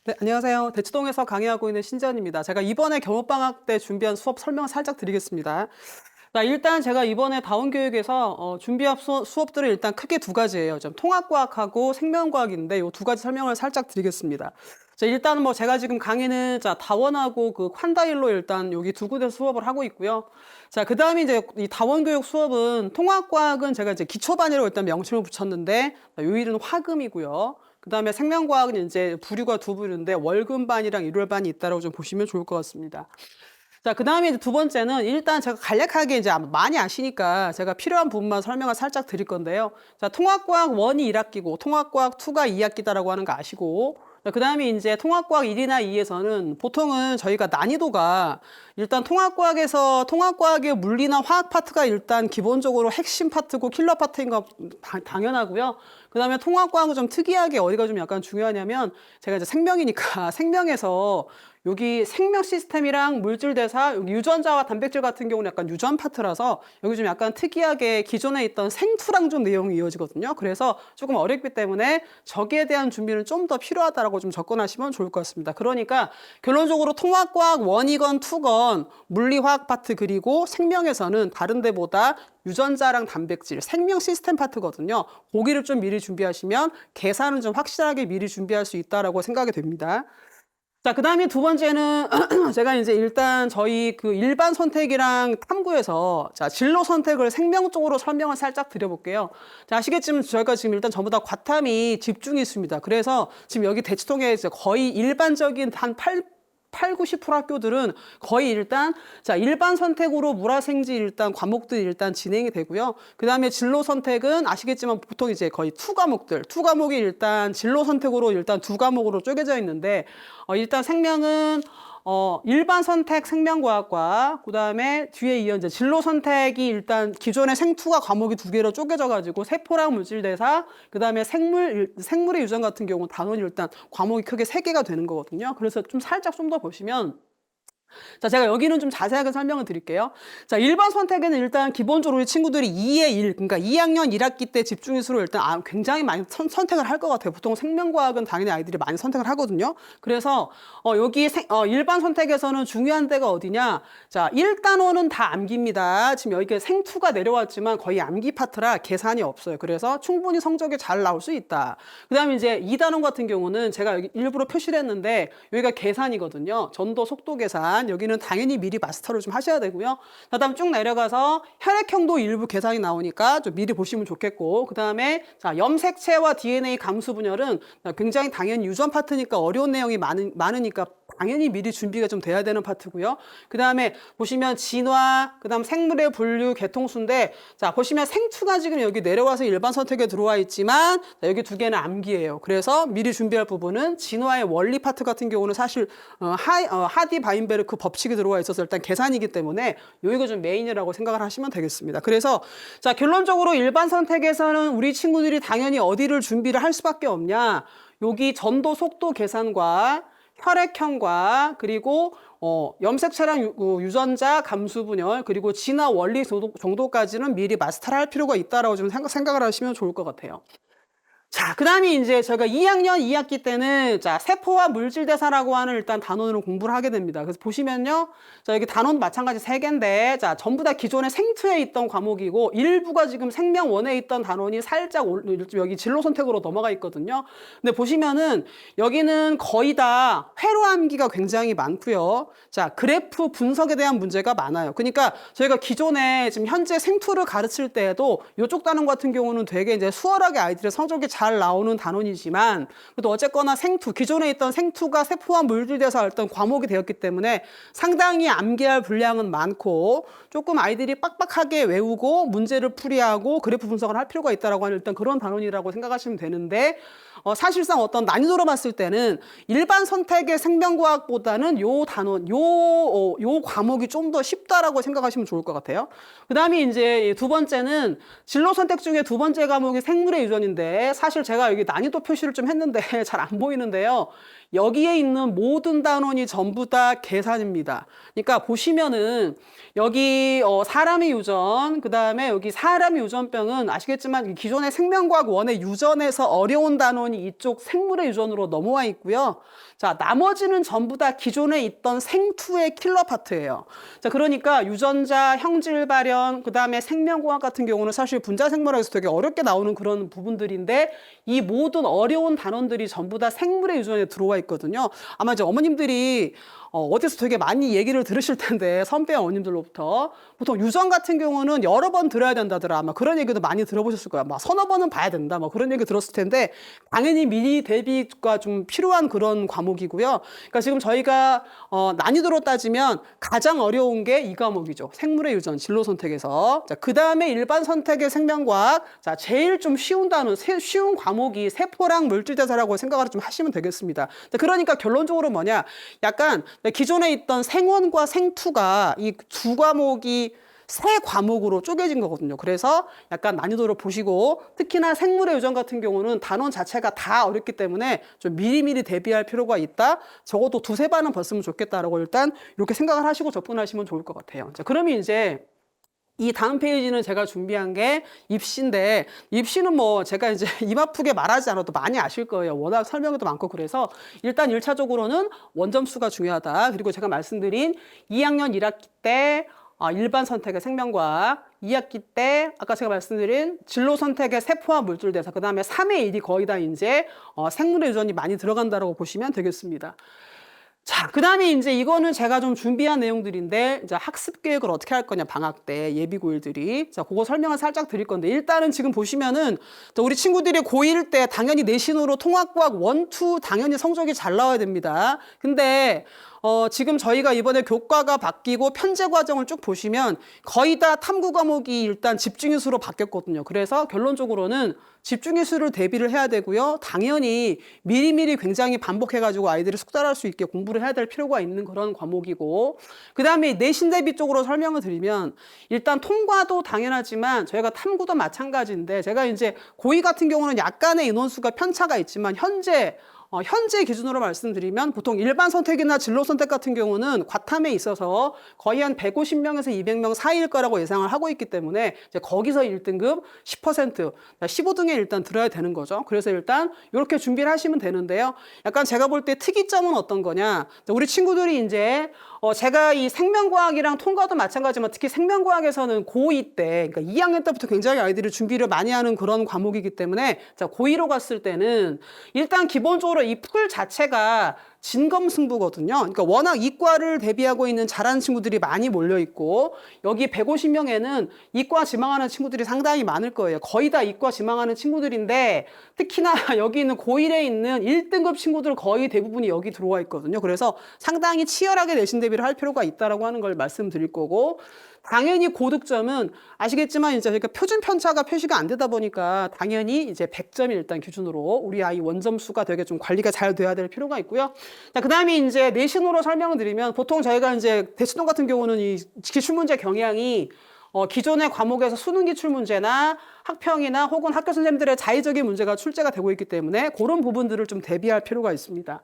네, 안녕하세요. 대치동에서 강의하고 있는 신지연입니다. 제가 이번에 겨울방학 때 준비한 수업 설명 살짝 드리겠습니다. 자, 일단 제가 이번에 다운교육에서 준비한 수업들은 일단 크게 두 가지예요. 좀 통합과학하고 생명과학인데 이 두 가지 설명을 살짝 드리겠습니다. 자, 일단은 뭐 제가 지금 강의는 자, 다원하고 그 콴다일로 일단 여기 두 군데 수업을 하고 있고요. 자, 그 다음에 이제 이 다원교육 수업은 통합과학은 제가 이제 기초반이라고 일단 명칭을 붙였는데 요일은 화금이고요. 그 다음에 생명과학은 이제 부류가 두 부류인데 월금반이랑 일월반이 있다라고 좀 보시면 좋을 것 같습니다. 자, 그 다음에 이제 두 번째는 일단 제가 간략하게 이제 많이 아시니까 제가 필요한 부분만 설명을 살짝 드릴 건데요. 자, 통합과학 1이 1학기고 통합과학 2가 2학기다라고 하는 거 아시고, 그 다음에 이제 통합과학 1이나 2에서는 보통은 저희가 난이도가 일단 통합과학에서 통합과학의 물리나 화학 파트가 일단 기본적으로 핵심 파트고 킬러 파트인 거 당연하고요. 그 다음에 통합과학은 좀 특이하게 어디가 좀 약간 중요하냐면 제가 이제 생명이니까 생명에서 여기 생명 시스템이랑 물질 대사, 여기 유전자와 단백질 같은 경우는 약간 유전 파트라서 여기 좀 약간 특이하게 기존에 있던 생투랑 좀 내용이 이어지거든요. 그래서 조금 어렵기 때문에 저기에 대한 준비는 좀 더 필요하다라고 좀 접근하시면 좋을 것 같습니다. 그러니까 결론적으로 통합과학 1이건 2건 물리화학 파트 그리고 생명에서는 다른 데보다 유전자랑 단백질, 생명 시스템 파트거든요. 거기를 좀 미리 준비하시면 계산은 좀 확실하게 미리 준비할 수 있다라고 생각이 됩니다. 자, 그 다음에 두 번째는 제가 이제 일단 저희 그 일반 선택이랑 탐구에서 자, 진로 선택을 생명 쪽으로 설명을 살짝 드려볼게요. 자, 아시겠지만 저희가 지금 일단 전부 다 과탐이 집중이 있습니다. 그래서 지금 여기 대치동에 이제 거의 일반적인 한 90% 학교들은 거의 일단 자 일반 선택으로 물화생지 일단 과목들이 일단 진행이 되고요. 그 다음에 진로 선택은 아시겠지만 보통 이제 거의 투 과목이 일단 진로 선택으로 일단 두 과목으로 쪼개져 있는데 일단 생명은 일반 선택 생명과학과 그 다음에 뒤에 이어 이제 진로 선택이 일단 기존의 생투가 과목이 두 개로 쪼개져 가지고 세포랑 물질대사 그 다음에 생물의 유전 같은 경우 당연히 일단 과목이 크게 세 개가 되는 거거든요. 그래서 좀 살짝 좀 더 보시면 자, 제가 여기는 좀 자세하게 설명을 드릴게요. 자, 일반 선택에는 일단 기본적으로 우리 친구들이 2의 1, 그러니까 2학년 1학기 때 집중일수록 일단 굉장히 많이 선택을 할 것 같아요. 보통 생명과학은 당연히 아이들이 많이 선택을 하거든요. 그래서 여기 일반 선택에서는 중요한 데가 어디냐? 자, 1단원은 다 암기입니다. 지금 여기 생투가 내려왔지만 거의 암기 파트라 계산이 없어요. 그래서 충분히 성적이 잘 나올 수 있다. 그 다음에 이제 2단원 같은 경우는 제가 여기 일부러 표시를 했는데 여기가 계산이거든요. 전도 속도 계산. 여기는 당연히 미리 마스터를 좀 하셔야 되고요. 그 다음 쭉 내려가서 혈액형도 일부 계산이 나오니까 좀 미리 보시면 좋겠고 그 다음에 자 염색체와 DNA 감수 분열은 굉장히 당연히 유전 파트니까 어려운 내용이 많으니까 당연히 미리 준비가 좀 돼야 되는 파트고요. 그 다음에 보시면 진화, 그 다음 생물의 분류, 개통수인데 자 보시면 생투가 지금 여기 내려와서 일반 선택에 들어와 있지만 자, 여기 두 개는 암기예요. 그래서 미리 준비할 부분은 진화의 원리 파트 같은 경우는 사실 하디 바인베르크 법칙이 들어와 있어서 일단 계산이기 때문에 여기가 좀 메인이라고 생각을 하시면 되겠습니다. 그래서 자 결론적으로 일반 선택에서는 우리 친구들이 당연히 어디를 준비를 할 수밖에 없냐. 여기 전도 속도 계산과 혈액형과 그리고 염색체랑 유전자 감수 분열 그리고 진화 원리 정도까지는 미리 마스터를 할 필요가 있다라고 좀 생각을 하시면 좋을 것 같아요. 자, 그 다음에 이제 저희가 2학년 2학기 때는 자, 세포와 물질 대사라고 하는 일단 단원으로 공부를 하게 됩니다. 그래서 보시면요. 자, 여기 단원 마찬가지 3개인데 자, 전부 다 기존의 생투에 있던 과목이고 일부가 지금 생명원에 있던 단원이 살짝 여기 진로 선택으로 넘어가 있거든요. 근데 보시면은 여기는 거의 다 회로 암기가 굉장히 많고요. 자, 그래프 분석에 대한 문제가 많아요. 그러니까 저희가 기존에 지금 현재 생투를 가르칠 때에도 이쪽 단원 같은 경우는 되게 이제 수월하게 아이들의 성적이 잘 나오는 단원이지만 그래도 어쨌거나 생투 기존에 있던 생투가 세포와 물질대사 어떤 과목이 되었기 때문에 상당히 암기할 분량은 많고 조금 아이들이 빡빡하게 외우고 문제를 풀이하고 그래프 분석을 할 필요가 있다라고 하는 일단 그런 단원이라고 생각하시면 되는데 사실상 어떤 난이도로 봤을 때는 일반 선택의 생명과학보다는 요 단원 요 과목이 좀 더 쉽다라고 생각하시면 좋을 것 같아요. 그 다음에 이제 두 번째는 진로 선택 중에 두 번째 과목이 생물의 유전인데 사실 제가 여기 난이도 표시를 좀 했는데 잘 안 보이는데요. 여기에 있는 모든 단원이 전부 다 계산입니다. 그러니까 보시면은 여기 사람의 유전, 그 다음에 여기 사람의 유전병은 아시겠지만 기존의 생명과학 원의 유전에서 어려운 단원이 당연히 이쪽 생물의 유전으로 넘어와 있고요. 자, 나머지는 전부 다 기존에 있던 생투의 킬러 파트예요. 자, 그러니까 유전자, 형질 발현, 그다음에 생명공학 같은 경우는 사실 분자 생물학에서 되게 어렵게 나오는 그런 부분들인데 이 모든 어려운 단원들이 전부 다 생물의 유전에 들어와 있거든요. 아마 이제 어머님들이 어디서 되게 많이 얘기를 들으실 텐데 선배 어머님들로부터 보통 유전 같은 경우는 여러 번 들어야 된다더라. 아마 그런 얘기도 많이 들어보셨을 거야. 막 서너 번은 봐야 된다. 뭐 그런 얘기 들었을 텐데 당연히 미리 대비가 좀 필요한 그런 과목이고요. 그러니까 지금 저희가 난이도로 따지면 가장 어려운 게 이 과목이죠. 생물의 유전 진로 선택에서. 자, 그다음에 일반 선택의 생명과학. 자, 제일 좀 쉬운 단원, 쉬운 과목이 세포랑 물질대사라고 생각을 좀 하시면 되겠습니다. 자, 그러니까 결론적으로 뭐냐? 약간 기존에 있던 생원과 생투가 이 두 과목이 세 과목으로 쪼개진 거거든요. 그래서 약간 난이도를 보시고 특히나 생물의 유전 같은 경우는 단원 자체가 다 어렵기 때문에 좀 미리미리 대비할 필요가 있다. 적어도 두세 반은 봤으면 좋겠다라고 일단 이렇게 생각을 하시고 접근하시면 좋을 것 같아요. 자, 그러면 이제 이 다음 페이지는 제가 준비한 게 입시인데 입시는 뭐 제가 이제 입 아프게 말하지 않아도 많이 아실 거예요. 워낙 설명도 많고 그래서 일단 1차적으로는 원점수가 중요하다. 그리고 제가 말씀드린 2학년 1학기 때 일반 선택의 생명과학, 2학기 때 아까 제가 말씀드린 진로 선택의 세포와 물질대사, 그다음에 3의 1이 거의 다 이제 생물의 유전이 많이 들어간다라고 보시면 되겠습니다. 자, 그다음에 이제 이거는 제가 좀 준비한 내용들인데 이제 학습 계획을 어떻게 할 거냐, 방학 때 예비고일들이. 자, 그거 설명을 살짝 드릴 건데 일단은 지금 보시면은 우리 친구들이 고1 때 당연히 내신으로 통합과학 1, 2 당연히 성적이 잘 나와야 됩니다. 근데 지금 저희가 이번에 교과가 바뀌고 편제 과정을 쭉 보시면 거의 다 탐구 과목이 일단 집중이수로 바뀌었거든요. 그래서 결론적으로는 집중이수를 대비를 해야 되고요. 당연히 미리미리 굉장히 반복해가지고 아이들이 숙달할 수 있게 공부를 해야 될 필요가 있는 그런 과목이고, 그 다음에 내신 대비 쪽으로 설명을 드리면 일단 통과도 당연하지만 저희가 탐구도 마찬가지인데 제가 이제 고2 같은 경우는 약간의 인원수가 편차가 있지만 현재 기준으로 말씀드리면 보통 일반 선택이나 진로 선택 같은 경우는 과탐에 있어서 거의 한 150명에서 200명 사이일 거라고 예상을 하고 있기 때문에 이제 거기서 1등급 10%, 15등에 일단 들어야 되는 거죠. 그래서 일단 이렇게 준비를 하시면 되는데요. 약간 제가 볼 때 특이점은 어떤 거냐. 우리 친구들이 이제 제가 이 생명과학이랑 통과도 마찬가지지만 특히 생명과학에서는 고2 때, 그러니까 2학년 때부터 굉장히 아이들이 준비를 많이 하는 그런 과목이기 때문에 자, 고2로 갔을 때는 일단 기본적으로 이 풀 자체가 진검승부거든요. 그러니까 워낙 이과를 대비하고 있는 잘하는 친구들이 많이 몰려 있고 여기 150명에는 이과 지망하는 친구들이 상당히 많을 거예요. 거의 다 이과 지망하는 친구들인데 특히나 여기 있는 고1에 있는 1등급 친구들 거의 대부분이 여기 들어와 있거든요. 그래서 상당히 치열하게 내신 대비를 할 필요가 있다라고 하는 걸 말씀드릴 거고, 당연히 고득점은 아시겠지만 이제 그러니까 표준 편차가 표시가 안 되다 보니까 당연히 이제 100점이 일단 기준으로 우리 아이 원점수가 되게 좀 관리가 잘 돼야 될 필요가 있고요. 자, 그다음에 이제 내신으로 설명을 드리면 보통 저희가 이제 대치동 같은 경우는 이 기출문제 경향이 기존의 과목에서 수능 기출 문제나 학평이나 혹은 학교 선생님들의 자의적인 문제가 출제가 되고 있기 때문에 그런 부분들을 좀 대비할 필요가 있습니다.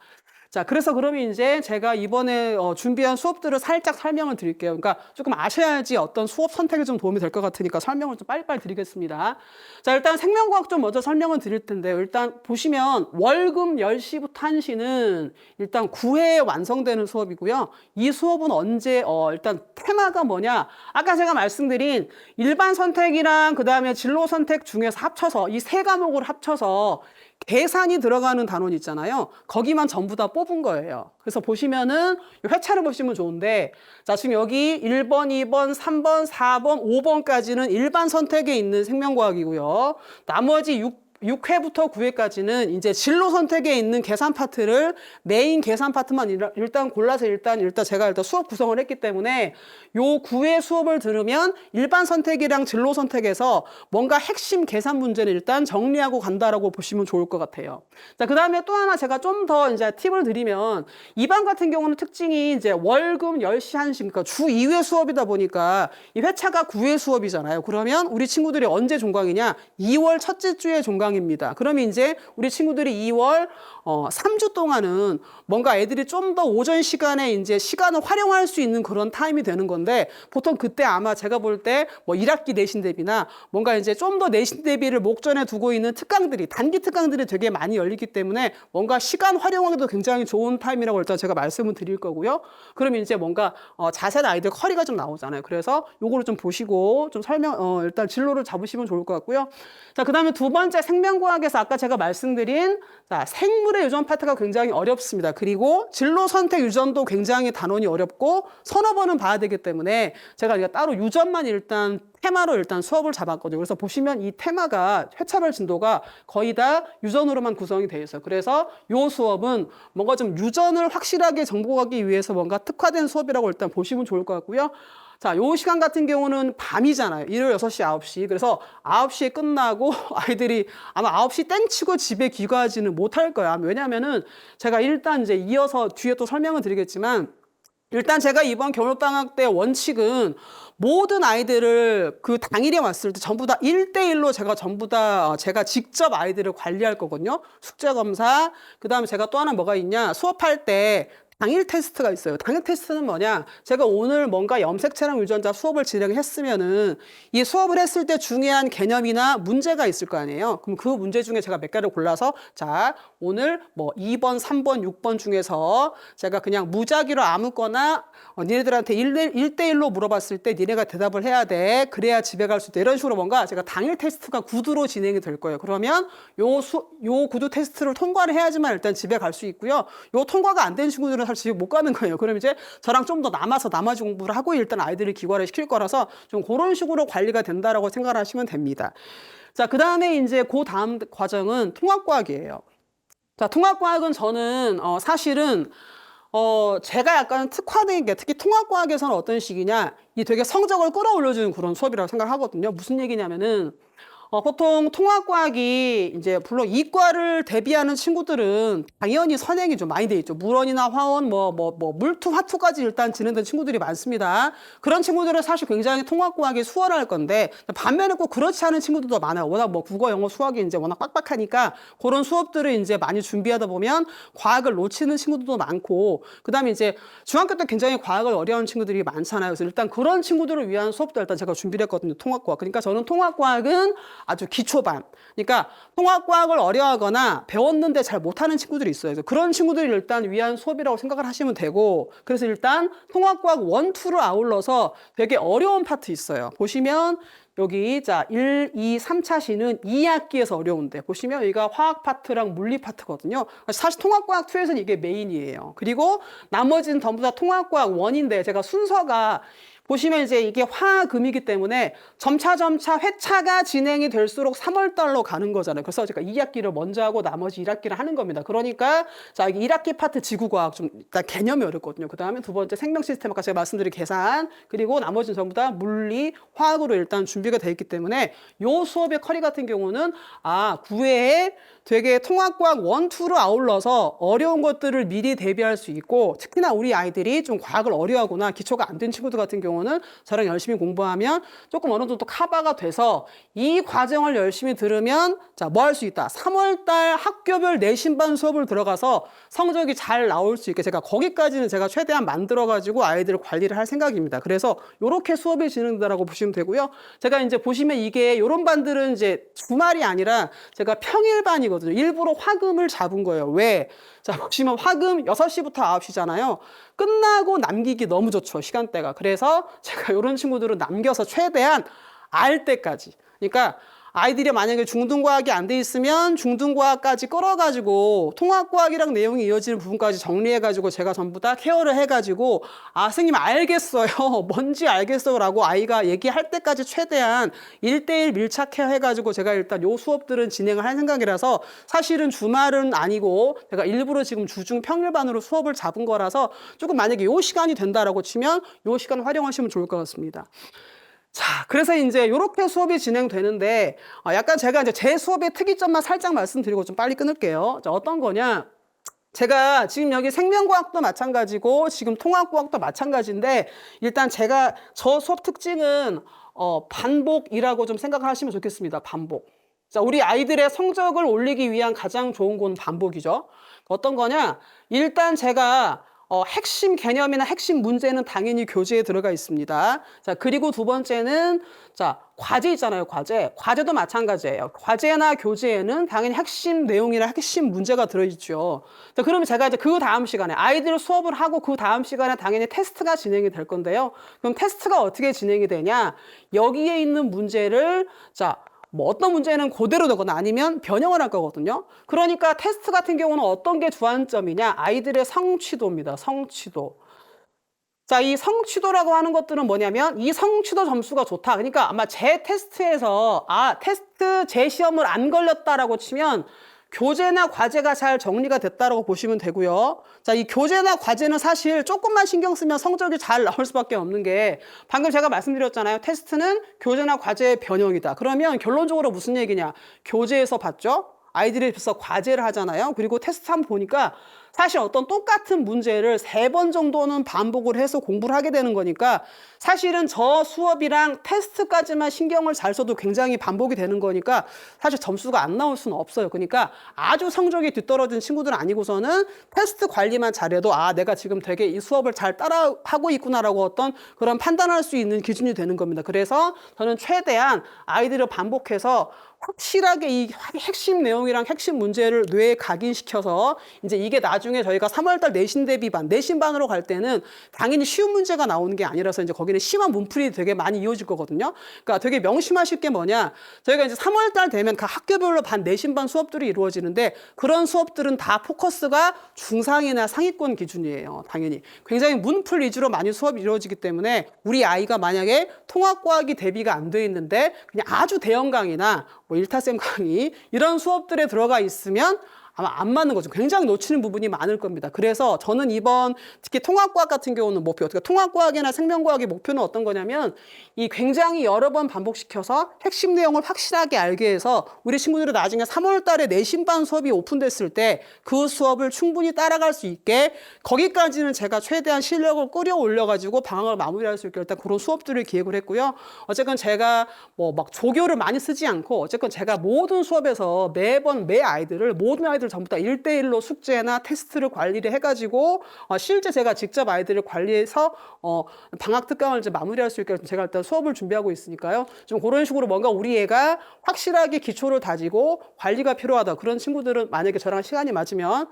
자, 그래서 그러면 이제 제가 이번에 준비한 수업들을 살짝 설명을 드릴게요. 그러니까 조금 아셔야지 어떤 수업 선택에 좀 도움이 될 것 같으니까 설명을 좀 빨리빨리 드리겠습니다. 자, 일단 생명과학 좀 먼저 설명을 드릴 텐데요. 일단 보시면 월금 10시부터 1시는 일단 9회에 완성되는 수업이고요. 이 수업은 언제, 일단 테마가 뭐냐. 아까 제가 말씀드린 일반 선택이랑 그 다음에 진로 선택 중에서 합쳐서 이 세 과목을 합쳐서 계산이 들어가는 단원 있잖아요. 거기만 전부 다 뽑은 거예요. 그래서 보시면은 회차를 보시면 좋은데, 자, 지금 여기 1번, 2번, 3번, 4번, 5번까지는 일반 선택에 있는 생명과학이고요. 나머지 6회부터 9회까지는 이제 진로 선택에 있는 계산 파트를 메인 계산 파트만 일단 골라서 일단 제가 수업 구성을 했기 때문에 요 9회 수업을 들으면 일반 선택이랑 진로 선택에서 뭔가 핵심 계산 문제는 일단 정리하고 간다라고 보시면 좋을 것 같아요. 자, 그다음에 또 하나 제가 좀 더 이제 팁을 드리면 2반 같은 경우는 특징이 이제 월금 10시 1시, 그러니까 주 2회 수업이다 보니까 이 회차가 9회 수업이잖아요. 그러면 우리 친구들이 언제 종강이냐? 2월 첫째 주에 종강 입니다. 그러면 이제 우리 친구들이 2월 3주 동안은 뭔가 애들이 좀 더 오전 시간에 이제 시간을 활용할 수 있는 그런 타임이 되는 건데 보통 그때 아마 제가 볼 때 뭐 1학기 내신 대비나 뭔가 이제 좀 더 내신 대비를 목전에 두고 있는 특강들이 단기 특강들이 되게 많이 열리기 때문에 뭔가 시간 활용하기도 굉장히 좋은 타임이라고 일단 제가 말씀을 드릴 거고요. 그러면 이제 뭔가 자세한 아이들 커리가 좀 나오잖아요. 그래서 요거를 좀 보시고 좀 일단 진로를 잡으시면 좋을 것 같고요. 자, 그다음에 두 번째 생명과학에서 아까 제가 말씀드린 자, 생물의 유전 파트가 굉장히 어렵습니다. 그리고 진로 선택 유전도 굉장히 단원이 어렵고 서너 번은 봐야 되기 때문에 제가 이게 따로 유전만 일단 테마로 일단 수업을 잡았거든요. 그래서 보시면 이 테마가 회차별 진도가 거의 다 유전으로만 구성이 되어 있어요. 그래서 이 수업은 뭔가 좀 유전을 확실하게 정복하기 위해서 뭔가 특화된 수업이라고 일단 보시면 좋을 것 같고요. 자, 요 시간 같은 경우는 밤이잖아요. 일요일 6시, 9시. 그래서 9시에 끝나고 아이들이 아마 9시 땡치고 집에 귀가하지는 못할 거야. 왜냐면은 제가 일단 이제 이어서 뒤에 또 설명을 드리겠지만 일단 제가 이번 겨울방학 때 원칙은 모든 아이들을 그 당일에 왔을 때 전부 다 1대1로 제가 전부 다 제가 직접 아이들을 관리할 거거든요. 숙제 검사, 그 다음에 제가 또 하나 뭐가 있냐. 수업할 때 당일 테스트가 있어요. 당일 테스트는 뭐냐? 제가 오늘 뭔가 염색체랑 유전자 수업을 진행했으면은 이 수업을 했을 때 중요한 개념이나 문제가 있을 거 아니에요. 그럼 그 문제 중에 제가 몇 개를 골라서 자, 오늘 뭐 2번, 3번, 6번 중에서 제가 그냥 무작위로 아무거나 니네들한테 1대1로 물어봤을 때 니네가 대답을 해야 돼. 그래야 집에 갈 수 있다. 이런 식으로 뭔가 제가 당일 테스트가 구두로 진행이 될 거예요. 그러면 요 구두 테스트를 통과를 해야지만 일단 집에 갈 수 있고요. 요 통과가 안 된 친구들은 사실 못 가는 거예요. 그럼 이제 저랑 좀 더 남아서 나머지 공부를 하고 일단 아이들을 기과를 시킬 거라서 좀 그런 식으로 관리가 된다라고 생각을 하시면 됩니다. 자, 그 다음에 이제 그 다음 과정은 통합과학이에요. 자, 통합과학은 저는 사실은 제가 약간 특화된 게 특히 통합과학에서는 어떤 식이냐 이 되게 성적을 끌어올려주는 그런 수업이라고 생각하거든요. 무슨 얘기냐면은 보통 통합과학이 이제 물론 이과를 대비하는 친구들은 당연히 선행이 좀 많이 돼 있죠. 물원이나 화원, 물투, 화투까지 일단 진행된 친구들이 많습니다. 그런 친구들은 사실 굉장히 통합과학이 수월할 건데 반면에 꼭 그렇지 않은 친구들도 많아요. 워낙 뭐 국어, 영어, 수학이 이제 워낙 빡빡하니까 그런 수업들을 이제 많이 준비하다 보면 과학을 놓치는 친구들도 많고 그다음에 이제 중학교 때 굉장히 과학을 어려워하는 친구들이 많잖아요. 그래서 일단 그런 친구들을 위한 수업도 일단 제가 준비를 했거든요. 통합과학. 그러니까 저는 통합과학은 아주 기초반. 그러니까 통합과학을 어려워하거나 배웠는데 잘 못하는 친구들이 있어요. 그래서 그런 친구들을 일단 위한 수업이라고 생각을 하시면 되고 그래서 일단 통합과학 1, 2를 아울러서 되게 어려운 파트 있어요. 보시면 여기 자 1, 2, 3차 시는 2학기에서 어려운데 보시면 여기가 화학 파트랑 물리 파트거든요. 사실 통합과학 2에서는 이게 메인이에요. 그리고 나머지는 전부 다 통합과학 1인데 제가 순서가 보시면 이제 이게 화금이기 때문에 점차 회차가 진행이 될수록 3월 달로 가는 거잖아요. 그래서 제가 2학기를 먼저 하고 나머지 1학기를 하는 겁니다. 그러니까 자, 여기 1학기 파트 지구과학 좀 일단 개념이 어렵거든요. 그다음에 두 번째 생명 시스템 아까 제가 말씀드린 계산 그리고 나머지는 전부 다 물리, 화학으로 일단 준비가 돼 있기 때문에 요 수업의 커리 같은 경우는 9회에 되게 통합과학 1, 2를 아울러서 어려운 것들을 미리 대비할 수 있고 특히나 우리 아이들이 좀 과학을 어려워하거나 기초가 안 된 친구들 같은 경우는 저랑 열심히 공부하면 조금 어느 정도 커버가 돼서 이 과정을 열심히 들으면 자, 뭐 할 수 있다. 3월달 학교별 내신반 수업을 들어가서 성적이 잘 나올 수 있게 제가 거기까지는 제가 최대한 만들어가지고 아이들을 관리를 할 생각입니다. 그래서 이렇게 수업이 진행된다라고 보시면 되고요. 제가 이제 보시면 이게 이런 반들은 이제 주말이 아니라 제가 평일반이거든요. 일부러 화금을 잡은 거예요. 왜? 자, 보시면 화금 6시부터 9시잖아요. 끝나고 남기기 너무 좋죠. 시간대가. 그래서 제가 이런 친구들은 남겨서 최대한 알 때까지. 그러니까 아이들이 만약에 중등과학이 안 돼 있으면 중등과학까지 끌어가지고 통합과학이랑 내용이 이어지는 부분까지 정리해가지고 제가 전부 다 케어를 해가지고 선생님 알겠어요. 뭔지 알겠어요. 라고 아이가 얘기할 때까지 최대한 1대1 밀착 케어 해가지고 제가 일단 요 수업들은 진행을 할 생각이라서 사실은 주말은 아니고 제가 일부러 지금 주중 평일반으로 수업을 잡은 거라서 조금 만약에 요 시간이 된다라고 치면 요 시간 활용하시면 좋을 것 같습니다. 자, 그래서 이제 이렇게 수업이 진행되는데 약간 제가 이제 제 수업의 특이점만 살짝 말씀드리고 좀 빨리 끊을게요. 자, 어떤 거냐? 제가 지금 여기 생명과학도 마찬가지고 지금 통합과학도 마찬가지인데 일단 제가 저 수업 특징은 반복이라고 좀 생각하시면 좋겠습니다. 반복. 자, 우리 아이들의 성적을 올리기 위한 가장 좋은 건 반복이죠. 어떤 거냐? 일단 제가 핵심 개념이나 핵심 문제는 당연히 교재에 들어가 있습니다. 자, 그리고 두 번째는 자, 과제 있잖아요, 과제. 과제도 마찬가지예요. 과제나 교재에는 당연히 핵심 내용이나 핵심 문제가 들어있죠. 자, 그러면 제가 이제 그 다음 시간에 아이들 수업을 하고 그 다음 시간에 당연히 테스트가 진행이 될 건데요. 그럼 테스트가 어떻게 진행이 되냐? 여기에 있는 문제를 자, 뭐 어떤 문제는 그대로 되거나 아니면 변형을 할 거거든요. 그러니까 테스트 같은 경우는 어떤 게 주안점이냐? 아이들의 성취도입니다. 성취도. 자, 이 성취도라고 하는 것들은 뭐냐면 이 성취도 점수가 좋다. 그러니까 아마 제 테스트에서 테스트 제 시험을 안 걸렸다라고 치면 교재나 과제가 잘 정리가 됐다라고 보시면 되고요. 자, 이 교재나 과제는 사실 조금만 신경 쓰면 성적이 잘 나올 수밖에 없는 게 방금 제가 말씀드렸잖아요. 테스트는 교재나 과제의 변형이다. 그러면 결론적으로 무슨 얘기냐? 교재에서 봤죠? 아이들이 벌써 과제를 하잖아요. 그리고 테스트 한번 보니까 사실 어떤 똑같은 문제를 3번 정도는 반복을 해서 공부를 하게 되는 거니까 사실은 저 수업이랑 테스트까지만 신경을 잘 써도 굉장히 반복이 되는 거니까 사실 점수가 안 나올 수는 없어요. 그러니까 아주 성적이 뒤떨어진 친구들은 아니고서는 테스트 관리만 잘해도 내가 지금 되게 이 수업을 잘 따라하고 있구나라고 어떤 그런 판단할 수 있는 기준이 되는 겁니다. 그래서 저는 최대한 아이들을 반복해서 확실하게 이 핵심 내용이랑 핵심 문제를 뇌에 각인시켜서 이제 이게 나중에 저희가 3월달 내신 대비반, 내신반으로 갈 때는 당연히 쉬운 문제가 나오는 게 아니라서 이제 거기는 심한 문풀이 되게 많이 이어질 거거든요. 그러니까 되게 명심하실 게 뭐냐. 저희가 이제 3월달 되면 각 학교별로 반, 내신반 수업들이 이루어지는데 그런 수업들은 다 포커스가 중상이나 상위권 기준이에요. 당연히. 굉장히 문풀 위주로 많이 수업이 이루어지기 때문에 우리 아이가 만약에 통합과학이 대비가 안 돼 있는데 그냥 아주 대형 강의나 뭐 일타쌤 강의 이런 수업들에 들어가 있으면 아마 안 맞는 거죠. 굉장히 놓치는 부분이 많을 겁니다. 그래서 저는 이번 특히 통합과학 같은 경우는 목표, 어떻게 통합과학이나 생명과학의 목표는 어떤 거냐면 이 굉장히 여러 번 반복시켜서 핵심 내용을 확실하게 알게 해서 우리 친구들은 나중에 3월 달에 내신반 수업이 오픈됐을 때 그 수업을 충분히 따라갈 수 있게 거기까지는 제가 최대한 실력을 끌어올려가지고 방학을 마무리할 수 있게 일단 그런 수업들을 기획을 했고요. 어쨌건 제가 뭐 막 조교를 많이 쓰지 않고 어쨌건 제가 모든 수업에서 매번 매 아이들을 모든 아이들 전부 다 1대1로 숙제나 테스트를 관리를 해가지고 실제 제가 직접 아이들을 관리해서 방학 특강을 이제 마무리할 수 있게 제가 일단 수업을 준비하고 있으니까요. 좀 그런 식으로 뭔가 우리 애가 확실하게 기초를 다지고 관리가 필요하다. 그런 친구들은 만약에 저랑 시간이 맞으면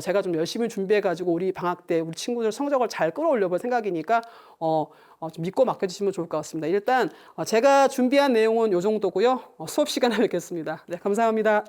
제가 좀 열심히 준비해가지고 우리 방학 때 우리 친구들 성적을 잘 끌어올려 볼 생각이니까 좀 믿고 맡겨주시면 좋을 것 같습니다. 일단 제가 준비한 내용은 이 정도고요. 수업 시간에 뵙겠습니다. 네, 감사합니다.